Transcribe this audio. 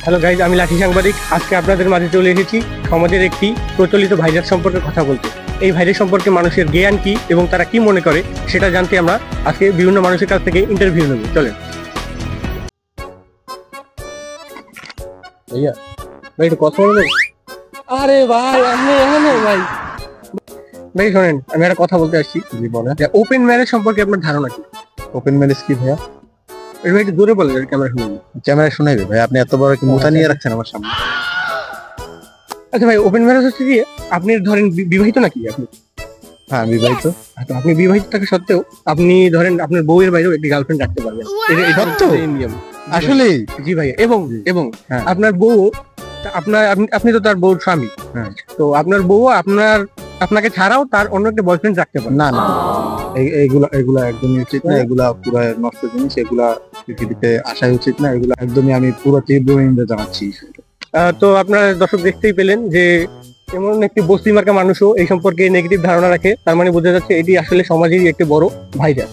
Hello guys, আমি লাঠি সাংবাদিক। আজকে আপনাদের মাঝে চলে এসেছি সমাজের একটি প্রচলিত ভাইরাস সম্পর্কে কথা বলতে। এই ভাইরাস সম্পর্কে মানুষের জ্ঞান কি এবং তারা কি মনে করে সেটা জানতে আমরা আজকে বিভিন্ন মানুষের কাছ থেকে ইন্টারভিউ নেব। চলেন ভাইয়া, ভাই একটু কথা বলবেন? আরে ভাই, আপনি এখানে ভাই। ভাই শোনেন, আমি একটা কথা বলতে আসছি। জি বলেন। ওপেন ম্যারেজ সম্পর্কে আপনার ধারণা কি? ওপেন ম্যারেজ কি ভাইয়া? ভাই একটু জোরে বলেন, ক্যামেরা শুনুন। ক্যামেরা শোনাইবে ভাই? আপনি এত বড় কি মুথা নিয়ে রাখছেন আমার সামনে? আচ্ছা ভাই, ওপেন ম্যারেজ হচ্ছে কি, আপনি ধরেন বিবাহিত নাকি আপনি? হ্যাঁ আমি বিবাহিত। আচ্ছা, আপনি বিবাহিত থাকা সত্ত্বেও আপনি ধরেন আপনার বউয়ের বাইরেও একটি গার্লফ্রেন্ড রাখতে পারবেন। এটা হচ্ছে নিয়ম। আসলে জি ভাইয়া। এবং এবং হ্যাঁ। আপনার বউ, আপনি তো তার বউর স্বামী। হ্যাঁ। তো আপনার বউ আপনাকে ছাড়াও তার অন্য একটা বয়ফ্রেন্ড রাখতে পারে। না না, এগুলা এগুলা একদমই উচিত না। এগুলা পুরো নষ্ট জিনিস। এগুলা পৃথিবীতে আসাই উচিত না। এগুলা একদমই আমি পুরো তীব্র নিন্দা জানাচ্ছি। তো আপনারা দর্শক দেখতেই পেলেন যে এমন একটি বস্তি মার্কা মানুষও এই সম্পর্কে নেগেটিভ ধারণা রাখে। তার মানে বোঝা যাচ্ছে এটি আসলে সমাজেরই একটি বড় ভাইরাস।